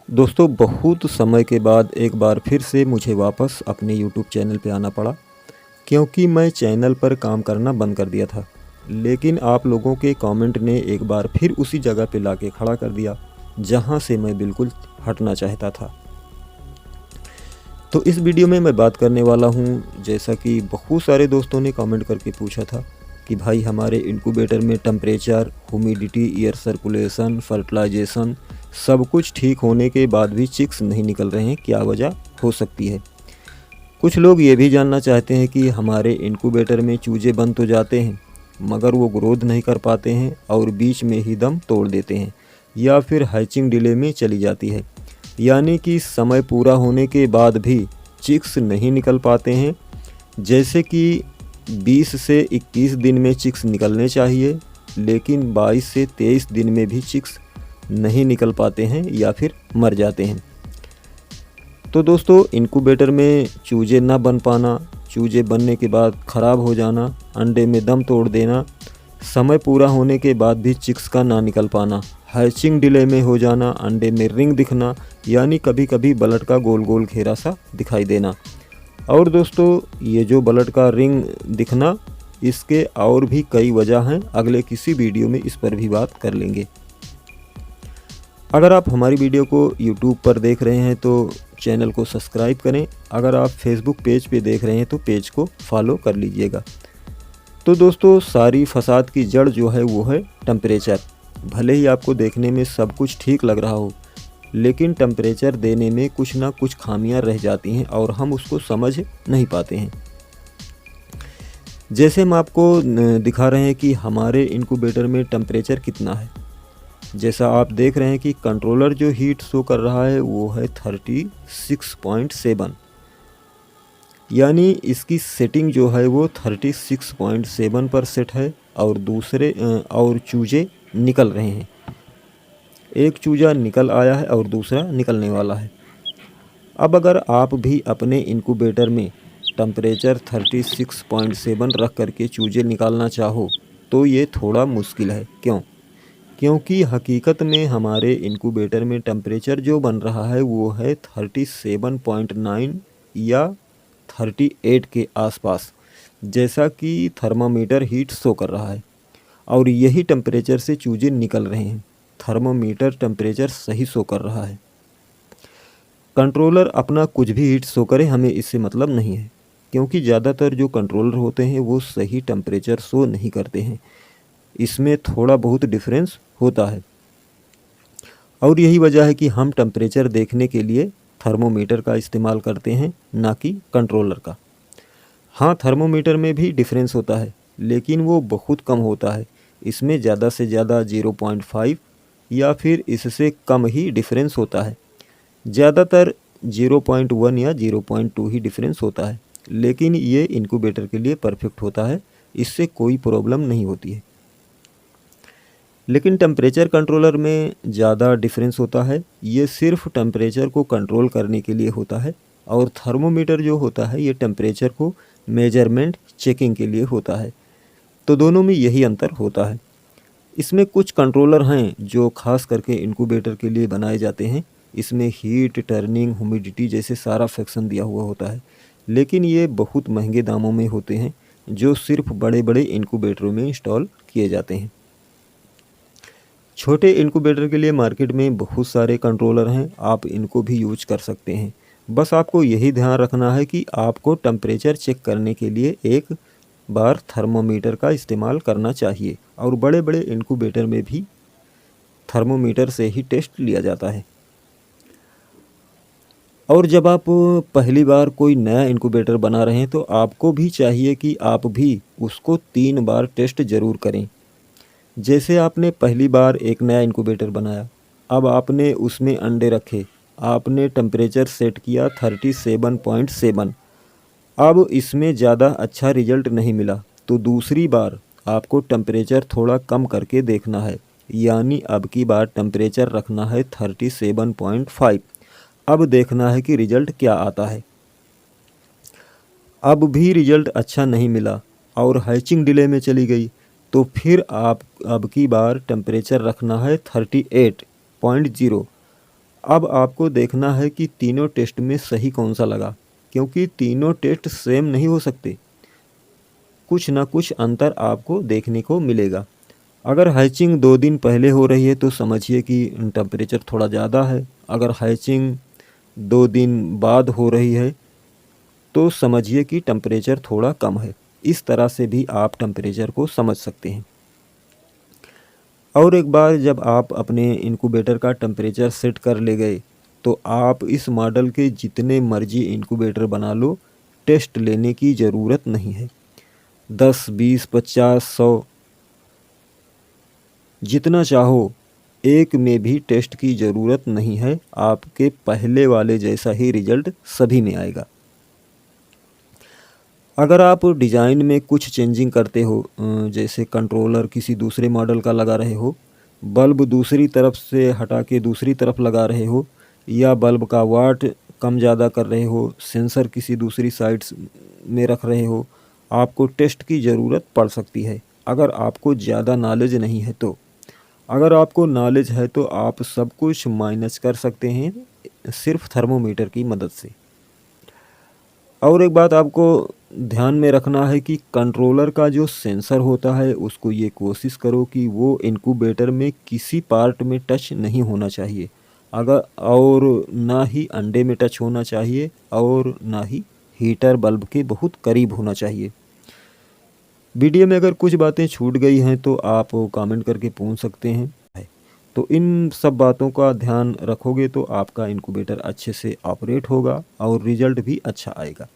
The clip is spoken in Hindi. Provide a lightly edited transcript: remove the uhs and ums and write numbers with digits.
दोस्तों, बहुत समय के बाद एक बार फिर से मुझे वापस अपने यूट्यूब चैनल पे आना पड़ा, क्योंकि मैं चैनल पर काम करना बंद कर दिया था। लेकिन आप लोगों के कमेंट ने एक बार फिर उसी जगह पे लाके खड़ा कर दिया, जहां से मैं बिल्कुल हटना चाहता था। तो इस वीडियो में मैं बात करने वाला हूं, जैसा कि बहुत सारे दोस्तों ने कमेंट करके पूछा था कि भाई हमारे इंक्यूबेटर में temperature, humidity, air circulation, fertilisation सब कुछ ठीक होने के बाद भी चिक्स नहीं निकल रहे हैं, क्या वजह हो सकती है। कुछ लोग ये भी जानना चाहते हैं कि हमारे इंक्यूबेटर में चूजे बन तो जाते हैं, मगर वो ग्रोथ नहीं कर पाते हैं और बीच में ही दम तोड़ देते हैं, या फिर हैचिंग डिले में चली जाती है, यानी कि समय पूरा होने के बाद भी चिक्स नहीं निकल पाते हैं। जैसे कि 20 से 21 दिन में चिक्स निकलने चाहिए, लेकिन 22 से 23 दिन में भी चिक्स नहीं निकल पाते हैं या फिर मर जाते हैं। तो दोस्तों, इंक्यूबेटर में चूजे ना बन पाना, चूजे बनने के बाद ख़राब हो जाना, अंडे में दम तोड़ देना, समय पूरा होने के बाद भी चिक्स का ना निकल पाना, हैचिंग डिले में हो जाना, अंडे में रिंग दिखना, यानी कभी कभी ब्लड का गोल गोल घेरा सा दिखाई देना। और दोस्तों, ये जो ब्लड का रिंग दिखना, इसके और भी कई वजह हैं, अगले किसी वीडियो में इस पर भी बात कर लेंगे। अगर आप हमारी वीडियो को YouTube पर देख रहे हैं तो चैनल को सब्सक्राइब करें, अगर आप Facebook पेज पे देख रहे हैं तो पेज को फॉलो कर लीजिएगा। तो दोस्तों, सारी फसाद की जड़ जो है वो है टेम्परेचर। भले ही आपको देखने में सब कुछ ठीक लग रहा हो, लेकिन टेम्परेचर देने में कुछ ना कुछ खामियां रह जाती हैं और हम उसको समझ नहीं पाते हैं। जैसे हम आपको दिखा रहे हैं कि हमारे इंक्यूबेटर में टेम्परेचर कितना है। जैसा आप देख रहे हैं कि कंट्रोलर जो हीट शो कर रहा है वो है 36.7, यानी इसकी सेटिंग जो है वो 36.7 पर सेट है। और चूजे निकल रहे हैं, एक चूजा निकल आया है और दूसरा निकलने वाला है। अब अगर आप भी अपने इंक्यूबेटर में टेम्परेचर 36.7 रख करके चूजे निकालना चाहो तो ये थोड़ा मुश्किल है। क्योंकि हकीकत में हमारे इंक्यूबेटर में टेम्परेचर जो बन रहा है वो है 37.9 या 38 के आसपास, जैसा कि थर्मामीटर हीट शो कर रहा है, और यही टेम्परेचर से चूजे निकल रहे हैं। थर्मामीटर टेम्परेचर सही शो कर रहा है। कंट्रोलर अपना कुछ भी हीट शो करे, हमें इससे मतलब नहीं है, क्योंकि ज़्यादातर जो कंट्रोलर होते हैं वो सही टेम्परेचर शो नहीं करते हैं। इसमें थोड़ा बहुत डिफरेंस होता है, और यही वजह है कि हम टेम्परेचर देखने के लिए थर्मोमीटर का इस्तेमाल करते हैं, ना कि कंट्रोलर का। हाँ, थर्मोमीटर में भी डिफरेंस होता है, लेकिन वो बहुत कम होता है। इसमें ज़्यादा से ज़्यादा 0.5 या फिर इससे कम ही डिफरेंस होता है। ज़्यादातर 0.1 या 0.2 ही डिफरेंस होता है, लेकिन ये इंक्यूबेटर के लिए परफेक्ट होता है, इससे कोई प्रॉब्लम नहीं होती है। लेकिन टेम्परेचर कंट्रोलर में ज़्यादा डिफरेंस होता है, ये सिर्फ टेम्परेचर को कंट्रोल करने के लिए होता है, और थर्मोमीटर जो होता है ये टेम्परेचर को मेजरमेंट चेकिंग के लिए होता है। तो दोनों में यही अंतर होता है। इसमें कुछ कंट्रोलर हैं जो खास करके इंक्यूबेटर के लिए बनाए जाते हैं। इसमें हीट, टर्निंग, ह्यूमिडिटी जैसे सारा फंक्शन दिया हुआ होता है, लेकिन ये बहुत महंगे दामों में होते हैं, जो सिर्फ बड़े बड़े इंक्यूबेटरों में इंस्टॉल किए जाते हैं। छोटे इंक्यूबेटर के लिए मार्केट में बहुत सारे कंट्रोलर हैं, आप इनको भी यूज कर सकते हैं। बस आपको यही ध्यान रखना है कि आपको टेम्परेचर चेक करने के लिए एक बार थर्मोमीटर का इस्तेमाल करना चाहिए, और बड़े बड़े इंक्यूबेटर में भी थर्मोमीटर से ही टेस्ट लिया जाता है। और जब आप पहली बार कोई नया इंक्यूबेटर बना रहे हैं तो आपको भी चाहिए कि आप भी उसको 3 बार टेस्ट ज़रूर करें। जैसे आपने पहली बार एक नया इंक्यूबेटर बनाया, अब आपने उसमें अंडे रखे, आपने टेम्परेचर सेट किया 37.7, अब इसमें ज़्यादा अच्छा रिजल्ट नहीं मिला, तो दूसरी बार आपको टेम्परेचर थोड़ा कम करके देखना है, यानी अब की बार टेम्परेचर रखना है 37.5। अब देखना है कि रिजल्ट क्या आता है। अब भी रिजल्ट अच्छा नहीं मिला और हैचिंग डिले में चली गई, तो फिर आप अब की बार टेम्परेचर रखना है 38.0। अब आपको देखना है कि तीनों टेस्ट में सही कौन सा लगा, क्योंकि तीनों टेस्ट सेम नहीं हो सकते, कुछ ना कुछ अंतर आपको देखने को मिलेगा। अगर हैचिंग 2 दिन पहले हो रही है तो समझिए कि टेम्परेचर थोड़ा ज़्यादा है। अगर हैचिंग 2 दिन बाद हो रही है तो समझिए कि टेम्परेचर थोड़ा कम है। इस तरह से भी आप टेम्परेचर को समझ सकते हैं। और एक बार जब आप अपने इनक्यूबेटर का टेम्परेचर सेट कर ले गए तो आप इस मॉडल के जितने मर्जी इनक्यूबेटर बना लो, टेस्ट लेने की ज़रूरत नहीं है। 10, 20, 50, 100 जितना चाहो, एक में भी टेस्ट की ज़रूरत नहीं है। आपके पहले वाले जैसा ही रिज़ल्ट सभी में आएगा। अगर आप डिज़ाइन में कुछ चेंजिंग करते हो, जैसे कंट्रोलर किसी दूसरे मॉडल का लगा रहे हो, बल्ब दूसरी तरफ से हटा के दूसरी तरफ लगा रहे हो, या बल्ब का वाट कम ज़्यादा कर रहे हो, सेंसर किसी दूसरी साइड में रख रहे हो, आपको टेस्ट की ज़रूरत पड़ सकती है अगर आपको ज़्यादा नॉलेज नहीं है तो। अगर आपको नॉलेज है तो आप सब कुछ माइनस कर सकते हैं सिर्फ थर्मोमीटर की मदद से। और एक बात आपको ध्यान में रखना है कि कंट्रोलर का जो सेंसर होता है उसको ये कोशिश करो कि वो इनक्यूबेटर में किसी पार्ट में टच नहीं होना चाहिए, अगर और ना ही अंडे में टच होना चाहिए और ना ही हीटर बल्ब के बहुत करीब होना चाहिए। वीडियो में अगर कुछ बातें छूट गई हैं तो आप कमेंट करके पूछ सकते हैं। तो इन सब बातों का ध्यान रखोगे तो आपका इनक्यूबेटर अच्छे से ऑपरेट होगा और रिज़ल्ट भी अच्छा आएगा।